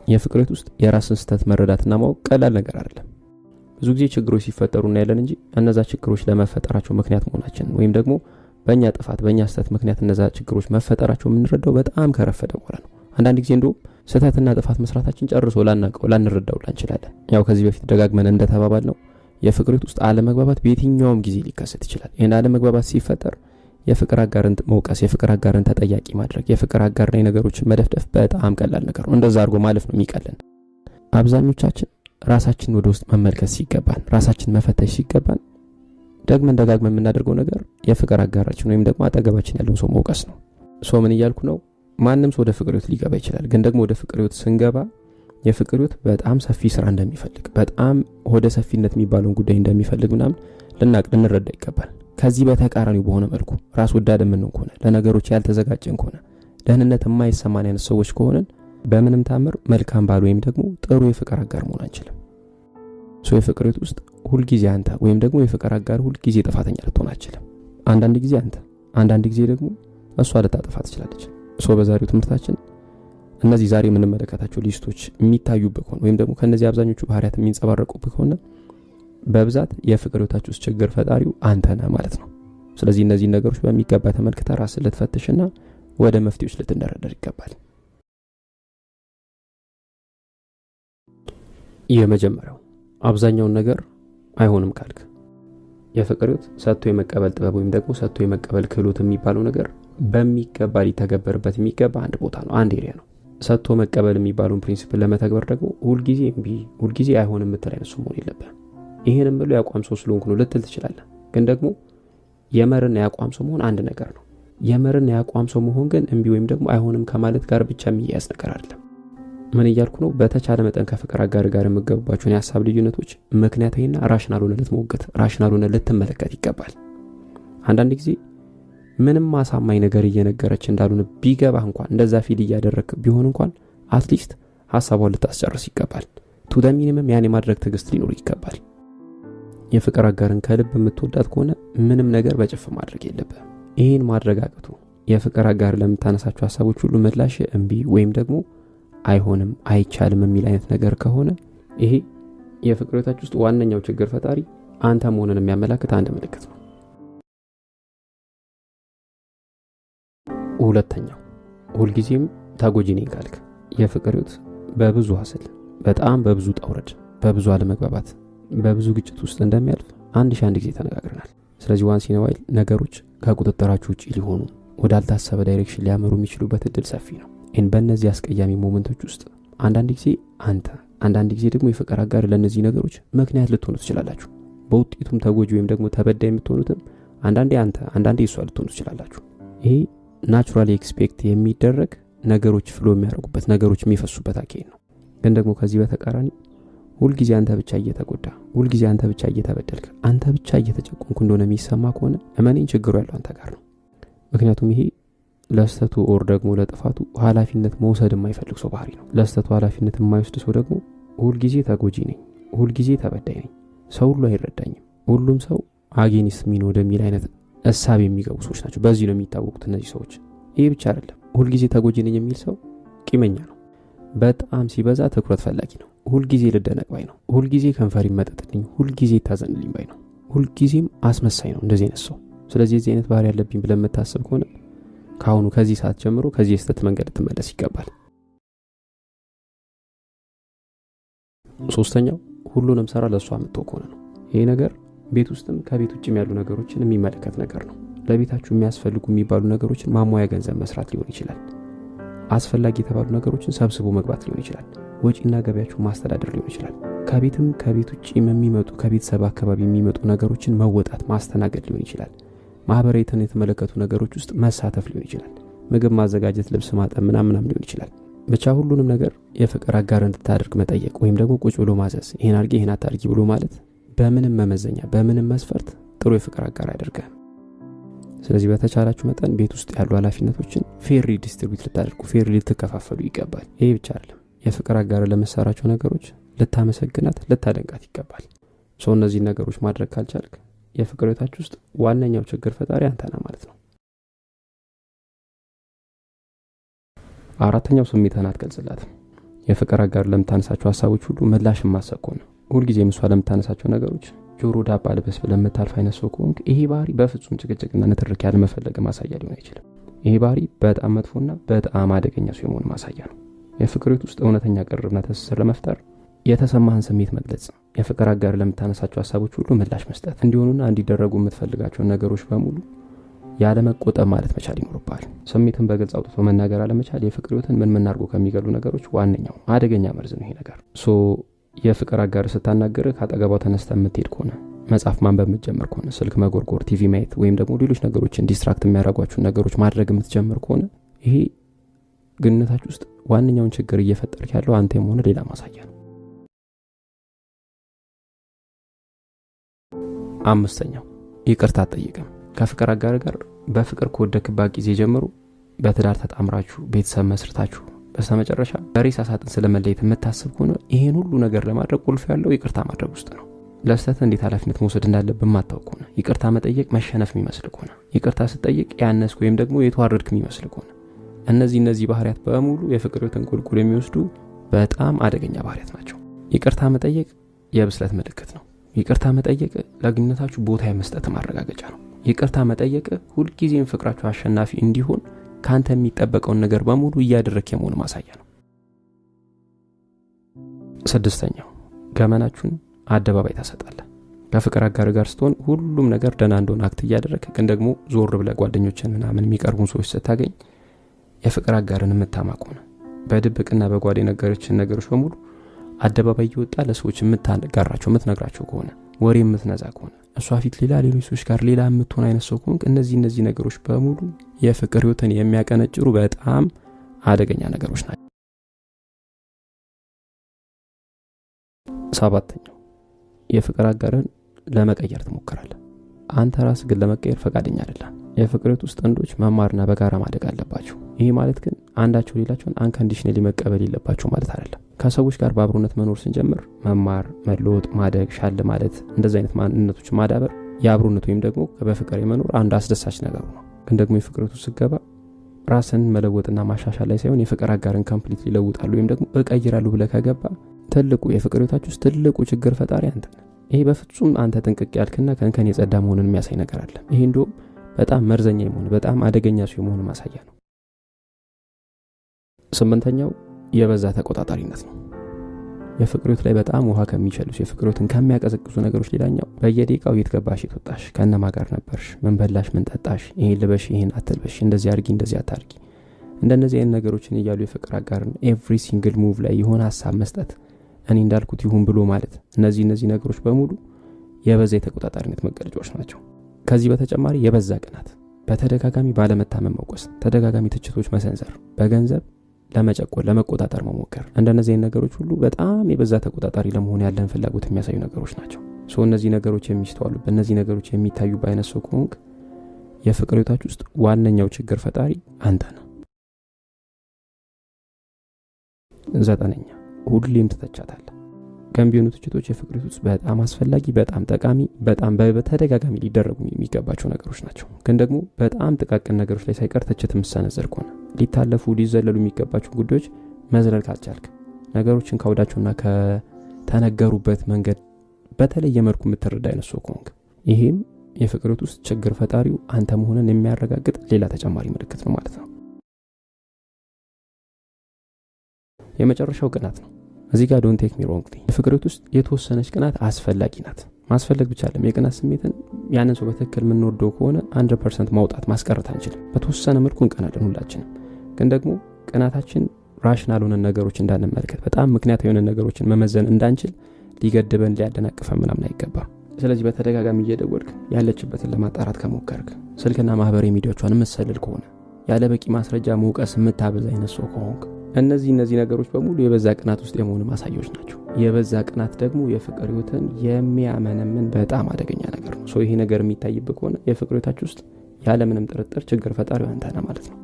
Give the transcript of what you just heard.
የፍቅር ህይወት ውስጥ የራስን ስህተት መረዳትና ማወቅ ቀላል ነገር አይደለም። ብዙ ጊዜ ችግሮች ሲፈጠሩ እናያለን እንጂ እነዛ ችግሮች ለመፈጠራቸው ምክንያት መሆናችን ወይም ደግሞ በእኛ ጥፋት በእኛ ስህተት ምክንያት እነዛ ችግሮች መፈጠራቸው የምንረዳው በጣም ከረፈደ በኋላ ነው። አንዳንድ ጊዜ እንደውም ስህተትና ጥፋት መስራታችን ጨርሶ ላናቀው ላንረዳው እንችላለን። ያው ከዚህ በፊት ደጋግመን እንደተባባል ነው የፍቅር ህይወት ውስጥ አለመግባባት በየትኛውም ጊዜ ሊከሰት ይችላል። ይሄን አለመግባባት ሲፈጠር የፍቅር አጋርን መውቀስ፣ የፍቅር አጋርን ተጠያቂ ማድረግ፣ የፍቅር አጋር ላይ ነገሮችን መደፍደፍ በጣም ቀላል ነገር ነው። እንደዛ አድርጎ ማለፍ ነው የሚቀለን። አብዛኞቻችን ራሳችንን ወደ ውስጥ መመልከት ሲገባን፣ ራሳችንን መፈተሽ ሲገባን ደግመን ደጋግመን የምናደርገው ነገር የፍቅር አጋራችን ወይም ደግሞ አጠገባችን ያለውን ሰው መውቀስ ነው። ሰው ምን እያልኩ ነው? ማንም ሰው ወደ ፍቅር ህይወት ሊገባ ይችላል። ግን ደግሞ ወደ ፍቅር ህይወት ስንገባ የፍቅር ህይወት በጣም ሰፊ ስራ እንደሚፈልግ፣ በጣም ወደ ሰፊነት የሚባለውን ጉዳይ እንደሚፈልግ ምናምን ልንረዳ ይገባል። ከዚህ በተቃራኒው በሆነ መልኩ ራስ ወዳድ የምንሆን ከሆነ፣ ለነገሮች ያልተዘጋጀን ከሆነ፣ ደህንነት የማይሰማን አይነት ሰዎች ከሆነን በምንም ታምር መልካም ባል ወይም ደግሞ ጥሩ የፍቅር አጋር መሆን አንችልም። ሰው የፍቅር ህይወት ውስጥ ሁል ጊዜ አንተ ወይም ደግሞ የፍቅር አጋር ሁል ጊዜ ጥፋተኛ ልትሆን አትችልም። አንዳንድ ጊዜ አንተ፣ አንዳንድ ጊዜ ደግሞ እሷ ልታጠፋ ትችላለች። ሰው በዛሬው ትምህርታችን እነዚህ ዛሬ የምንመለከታቸው ሊስቶች የሚታዩበት ከሆነ ወይም ደግሞ ከነዚህ አብዛኞቹ ባህሪያት የሚንጸባረቁበት ከሆነ በብዛት የፍቅር ህይወታችሁ ውስጥ ችግር ፈጣሪው አንተ ነህ ማለት ነው። ስለዚህ እነዚህ ነገሮች በሚገባ ተመልክተህ ራስን ልትፈትሽና ወደ መፍትሄዎች ልትደረደር ይገባል። የመጀመሪያው አብዛኛውን ነገር አይሆንም ካልክ የፍቅር ህይወት ሰጥቶ የመቀበል ጥበብ ወይም ደግሞ ሰጥቶ የመቀበል ክህሎት የሚባለው ነገር በሚገባ ሊተገበርበት የሚገባ አንድ ቦታ ነው፣ አንድ ኤሪያ ነው። ሰጥቶ መቀበል የሚባለውን ፕሪንሲፕል ለመተግበር ደግሞ ሁልጊዜ እምቢ ሁልጊዜ አይሆንም የምትል አይነት ሰው መሆን የለብህም። ይሄንም ብሎ ያቋም ሰው ስለሆንኩ ነው ልትል ትችላለህ። ግን ደግሞ የመርና ያቋም ሰው መሆን አንድ ነገር ነው። የመርና ያቋም ሰው መሆን ግን እምቢ ወይም ደግሞ አይሆንም ከማለት ጋር ብቻ የሚያያዝ ነገር አይደለም። ምን እያልኩ ነው? በተቻለ መጠን ከፍቅር አጋር ጋር የምገባባቸውን የሀሳብ ልዩነቶች ምክንያታዊና ራሽናል ሆነ ልትሞግት፣ ራሽናል ሆነ ልትመለከት ይገባል። አንዳንድ ጊዜ ምንም ማሳማኝ ነገር እየነገረች እንዳልሆነ ቢገባህ እንኳን እንደዛ ፊል እያደረክ ቢሆን እንኳን አትሊስት ሐሳቧን ልታስጨርስ ይገባል። ቱ ዘ ሚኒመም ያኔ ማድረግ ትዕግስት ሊኖር ይገባል። የፍቅር አጋርን ከልብ የምትወዳት ከሆነ ምንም ነገር በጭፍ ማድረግ የለብህም። ይሄን ማድረግ አቅቶ የፍቅር አጋር ለምታነሳቸው ሐሳቦች ሁሉ ምላሽ እምቢ ወይም ደግሞ አይሆንም አይቻልም የሚል አይነት ነገር ከሆነ ይሄ የፍቅር ህይወታችሁ ውስጥ ዋነኛው ችግር ፈጣሪ አንተ መሆንን የሚያመላክት አንድ ምልክት ነው። ሁለተኛው ሁልጊዜም ተጎጂ ነኝ ካልክ የፍቅር ህይወት በብዙ ሐስል፣ በጣም በብዙ ጣውረድ፣ በብዙ አለመግባባት፣ በብዙ ግጭት ውስጥ እንደሚያልፍ አንድ ጊዜ ተነጋግረናል። ስለዚህ ዋንስ ኢን ዋይል ነገሮች ከቁጥጥራችሁ ውጪ ሊሆኑ ወዳልታሰበ ዳይሬክሽን ሊያመሩ የሚችሉበት እድል ሰፊ ነው። በእነዚህ አስቀያሚ ሞመንቶች ውስጥ አንዳንድ ጊዜ አንተ፣ አንዳንድ ጊዜ ደግሞ የፍቅር አጋር ለነዚህ ነገሮች ምክንያት ልትሆኑ ትችላላችሁ። በውጤቱም ተጎጂ ወይም ደግሞ ተበዳይ የምትሆኑትም አንዳንዴ አንተ፣ አንዳንዴ እሷ ልትሆኑ ትችላላችሁ። ይሄ ናቹራሊ ኤክስፔክት የሚደረግ ነገሮች ፍሎ የሚያደርጉበት ነገሮች የሚፈሱበት አካሄድ ነው። ግን ደግሞ ከዚህ በተቃራኒ ሁልጊዜ አንተ ብቻ እየተጎዳ፣ ሁልጊዜ አንተ ብቻ እየተበደልክ፣ አንተ ብቻ እየተጨቆንክ እንደሆነ የሚሰማ ከሆነ እመኔን ችግሩ ያለው አንተ ጋር ነው። ምክንያቱም ይሄ ለስተቱ ኦር ደግሞ ለጥፋቱ ኃላፊነት መውሰድ የማይፈልግ ሰው ባህሪ ነው። ለስተቱ ኃላፊነት የማይወስድ ሰው ደግሞ ሁልጊዜ ተጎጂ ነኝ፣ ሁልጊዜ ተበዳይ ነኝ፣ ሰው ሁሉ አይረዳኝም፣ ሁሉም ሰው አጌኒስት ሚ ነው ወደሚል አይነት እሳብ የሚገቡ ሰዎች ናቸው። በዚህ ነው የሚታወቁት እነዚህ ሰዎች። ይሄ ብቻ አይደለም፣ ሁልጊዜ ተጎጂ ነኝ የሚል ሰው ቂመኛ ነው። በጣም ሲበዛ ትኩረት ፈላጊ ነው። ሁልጊዜ ልደነቅ ባይ ነው። ሁልጊዜ ከንፈር ይመጠጥልኝ፣ ሁልጊዜ ታዘንልኝ ባይ ነው። ሁልጊዜም አስመሳይ ነው እንደዚህ አይነት ሰው። ስለዚህ የዚህ አይነት ባህሪ ያለብኝ ብለን የምታስብ ከሆነ ካሁኑ ከዚህ ሰዓት ጀምሮ ከዚህ የስተት መንገድ ትመለስ ይገባል። ሶስተኛው ሁሉንም ሰራ ለሷ የምትወው ከሆነ ነው። ይሄ ነገር ቤት ውስጥም ከቤት ውጭም ያሉ ነገሮችን የሚመለከት ነገር ነው። ለቤታችሁ የሚያስፈልጉ የሚባሉ ነገሮችን ማሟያ ገንዘብ መስራት ሊሆን ይችላል። አስፈላጊ የተባሉ ነገሮችን ሰብስቦ መግባት ሊሆን ይችላል። ወጪና ገቢያችሁ ማስተዳደር ሊሆን ይችላል። ከቤትም ከቤት ውጭም የሚመጡ ከቤተሰብ አካባቢ የሚመጡ ነገሮችን መወጣት ማስተናገድ ሊሆን ይችላል። ማህበራዊትን የተመለከቱ ነገሮች ውስጥ መሳተፍ ሊሆን ይችላል። ምግብ ማዘጋጀት፣ ልብስ ማጠብ ምናምን ሊሆን ይችላል። ብቻ ሁሉንም ነገር የፍቅር አጋር እንድታደርግ መጠየቅ ወይም ደግሞ ቁጭ ብሎ ማዘዝ፣ ይሄን አድርጊ ይሄን አታድርጊ ብሎ ማለት በምንም መመዘኛ በምንም መስፈርት ጥሩ የፍቅር አጋር ያደርጋል። ስለዚህ በተቻላችሁ መጠን ቤት ውስጥ ያሉ ኃላፊነቶችን ፌር ዲስትሪቢዩት ልታደርጉ፣ ፌር ልትከፋፈሉ ይገባል። ይሄ ብቻ አይደለም፣ የፍቅር አጋር ለመሰራቸው ነገሮች ልታመሰግናት፣ ልታደንቃት ይገባል። ሰው እነዚህ ነገሮች ማድረግ ካልቻልክ የፍቅር ህይወታችሁ ውስጥ ዋነኛው ችግር ፈጣሪ አንተ ነህ ማለት ነው። አራተኛው ስሜትህን አትገልጽላትም። የፍቅር አጋር ለምታነሳቸው ሀሳቦች ሁሉ ምላሽ ማሰብ ከሆነ ሁልጊዜም እሷ ለምታነሳቸው ነገሮች ጆሮ ዳባ ልበስ ብለህ የምታልፍ አይነት ሰው ከሆንክ ይሄ ባህሪ በፍጹም ጭቅጭቅና ንትርክ ያለመፈለግ ማሳያ ሊሆን አይችልም። ይሄ ባህሪ በጣም መጥፎና በጣም አደገኛ ሰው የመሆን ማሳያ ነው። የፍቅር ህይወት ውስጥ እውነተኛ ቅርርብና ትስስር ለመፍጠር የተሰማህን ስሜት መግለጽ፣ የፍቅር አጋር ለምታነሳቸው ሀሳቦች ሁሉ ምላሽ መስጠት፣ እንዲሆኑና እንዲደረጉ የምትፈልጋቸው ነገሮች በሙሉ ያለመቆጠብ ማለት መቻል ይኖርብሃል። ስሜትን በግልጽ አውጥቶ መናገር አለመቻል የፍቅር ህይወትን ምን አድርጎ ከሚገሉ ነገሮች ዋነኛው አደገኛ መርዝ ነው ይሄ ነገር። የፍቅር አጋር ስታናገር ካጠገቧ ተነስተ የምትሄድ ከሆነ፣ መጽሐፍ ማንበብ የምትጀምር ከሆነ፣ ስልክ መጎርጎር፣ ቲቪ ማየት ወይም ደግሞ ሌሎች ነገሮችን ዲስትራክት የሚያደርጓችሁን ነገሮች ማድረግ የምትጀምር ከሆነ ይሄ ግንኙነታችሁ ውስጥ ዋነኛውን ችግር እየፈጠርክ ያለው አንተ የመሆነ ሌላ ማሳያ ነው። አምስተኛው ይቅርታ አትጠይቅም። ከፍቅር አጋር ጋር በፍቅር ከወደክባት ጊዜ ጀምሮ በትዳር ተጣምራችሁ ቤተሰብ መስርታችሁ በስተመጨረሻ በሬሳ ሳጥን ስለመለየት የምታስብ ከሆነ ይሄን ሁሉ ነገር ለማድረግ ቁልፍ ያለው ይቅርታ ማድረግ ውስጥ ነው። ለስተት እንዴት ኃላፊነት መውሰድ እንዳለብን ማታውቅ ከሆነ፣ ይቅርታ መጠየቅ መሸነፍ የሚመስል ከሆነ፣ ይቅርታ ስትጠይቅ ያነስክ ወይም ደግሞ የተዋረድክ የሚመስል ከሆነ እነዚህ ባህሪያት በሙሉ የፍቅር ህይወትን ቁልቁል የሚወስዱ በጣም አደገኛ ባህሪያት ናቸው። ይቅርታ መጠየቅ የብስለት ምልክት ነው። ይቅርታ መጠየቅ ለግንኙነታችሁ ቦታ የመስጠት ማረጋገጫ ነው። ይቅርታ መጠየቅ ሁልጊዜም ፍቅራችሁ አሸናፊ እንዲሆን ካንተ የሚጠበቀውን ነገር በሙሉ እያደረክ የመሆን ማሳያ ነው። ስድስተኛው ገመናችሁን አደባባይ ታሰጣለህ። ከፍቅር አጋር ጋር ስትሆን ሁሉም ነገር ደህና እንደሆነ አክት እያደረክ ግን ደግሞ ዞር ብለህ ጓደኞችን ምናምን የሚቀርቡን ሰዎች ስታገኝ የፍቅር አጋርን የምታማ ከሆነ በድብቅና በጓዴ ነገሮችን ነገሮች በሙሉ አደባባይ እየወጣ ለሰዎች የምታጋራቸው የምትነግራቸው ከሆነ ወሬ የምትነዛ ከሆነ እሷ ፊት ሌሎች ሰዎች ጋር ሌላ የምትሆን አይነት ሰው ከሆንክ እነዚህ ነገሮች በሙሉ የፍቅር ህይወትን የሚያቀነጭሩ በጣም አደገኛ ነገሮች ናቸው። ሰባተኛው የፍቅር አጋርን ለመቀየር ትሞክራለህ። አንተ ራስህ ግን ለመቀየር ፈቃደኛ አይደለም። የፍቅር ህይወት ውስጥ ጥንዶች መማርና በጋራ ማደግ አለባቸው። ይሄ ማለት ግን አንዳቸው ሌላቸውን አንከንዲሽናሊ መቀበል የለባቸው ማለት አይደለም። ከሰዎች ጋር በአብሮነት መኖር ስንጀምር መማር፣ መለወጥ፣ ማደግ፣ ሻል ማለት እንደዚህ አይነት ማንነቶች ማዳበር የአብሮነት ወይም ደግሞ በፍቅር የመኖር አንድ አስደሳች ነገር ነው። ግን ደግሞ የፍቅር ህይወት ውስጥ ስትገባ ራስን መለወጥና ማሻሻል ላይ ሳይሆን የፍቅር አጋርን ኮምፕሊትሊ ይለውጣሉ ወይም ደግሞ እቀይራሉ ብለህ ከገባ ትልቁ የፍቅር ህይወታችሁ ውስጥ ትልቁ ችግር ፈጣሪ አንተ ነህ። ይሄ በፍጹም አንተ ጥንቅቅ ያልክና ከንከን የጸዳ መሆኑን የሚያሳይ ነገር አለ። ይሄ እንደውም በጣም መርዘኛ የመሆን በጣም አደገኛ ሰው የመሆን ማሳያ ነው። ስምንተኛው የበዛ ተቆጣጣሪነት ነው። የፍቅር ህይወት ላይ በጣም ውሃ ከሚቸሉስ የፍቅር ህይወትን ከሚያቀዘቅዙ ነገሮች ሌላኛው በየደቂቃው የትገባሽ የተወጣሽ ከነማ ጋር ነበርሽ፣ ምን በላሽ፣ ምን ጠጣሽ፣ ይሄን ልበሽ፣ ይሄን አትልበሽ፣ እንደዚህ አድርጊ፣ እንደዚህ አታርጊ፣ እንደነዚህ አይነት ነገሮችን እያሉ የፍቅር አጋርን ኤቭሪ ሲንግል ሙቭ ላይ የሆነ ሐሳብ መስጠት፣ እኔ እንዳልኩት ይሁን ብሎ ማለት እነዚህ ነገሮች በሙሉ የበዛ የተቆጣጣሪነት መገለጫዎች ናቸው። ከዚህ በተጨማሪ የበዛ ቅናት፣ በተደጋጋሚ ባለመታመን መቆስ፣ ተደጋጋሚ ትችቶች መሰንዘር፣ በገንዘብ ለመጨቆን ለመቆጣጠር መሞከር፣ እንደነዚህ ነገሮች ሁሉ በጣም የበዛ ተቆጣጣሪ ለመሆን ያለን ፍላጎት የሚያሳዩ ነገሮች ናቸው። እነዚህ ነገሮች የሚስተዋሉ በእነዚህ ነገሮች የሚታዩ በአይነት ሰው ከሆንክ የፍቅር ህይወታችሁ ውስጥ ዋነኛው ችግር ፈጣሪ አንተ ነህ። ዘጠነኛ ሁሌም ትተቻታለህ። ገንቢ የሆኑ ትችቶች የፍቅር ህይወት ውስጥ በጣም አስፈላጊ፣ በጣም ጠቃሚ፣ በጣም በተደጋጋሚ ሊደረጉ የሚገባቸው ነገሮች ናቸው። ግን ደግሞ በጣም ጥቃቅን ነገሮች ላይ ሳይቀር ትችት የምትሰነዝር ከሆነ ሊታለፉ ሊዘለሉ የሚገባቸው ጉዳዮች መዝለል ካልቻልክ ነገሮችን ካውዳቸውና ከተነገሩበት መንገድ በተለየ መልኩ የምትረዳ አይነት ሰው ከሆንክ ይሄም የፍቅር ህይወት ውስጥ ችግር ፈጣሪው አንተ መሆንን የሚያረጋግጥ ሌላ ተጨማሪ ምልክት ነው ማለት ነው። የመጨረሻው ቅናት ነው። እዚህ ጋር ዶንት ቴክ ሚ ሮንግሊ የፍቅር ህይወት ውስጥ የተወሰነች ቅናት አስፈላጊ ናት። ማስፈለግ ብቻ አይደለም። የቅናት ስሜትን ያንን ሰው በትክክል የምንወደው ከሆነ 100% ማውጣት ማስቀረት አንችልም። በተወሰነ መልኩ እንቀናለን ሁላችንም። ግን ደግሞ ቅናታችን ራሽናል ሆነን ነገሮች እንዳንመለከት በጣም ምክንያታዊ የሆነ ነገሮችን መመዘን እንዳንችል ሊገድበን ሊያደናቅፈን ምናምን አይገባም። ስለዚህ በተደጋጋሚ እየደወልክ ያለችበትን ለማጣራት ከሞከርክ ስልክና ማህበራዊ ሚዲያዎቿን የምትሰልል ከሆነ ያለ በቂ ማስረጃ መውቀስ የምታበዛ አይነት ሰው ከሆንክ እነዚህ ነገሮች በሙሉ የበዛ ቅናት ውስጥ የመሆኑ ማሳያዎች ናቸው። የበዛ ቅናት ደግሞ የፍቅር ህይወትን የሚያመነምን በጣም አደገኛ ነገር ነው። ይሄ ነገር የሚታይብህ ከሆነ የፍቅር ህይወታችሁ ውስጥ ያለ ምንም ጥርጥር ችግር ፈጣሪው አንተ ነህ ማለት ነው።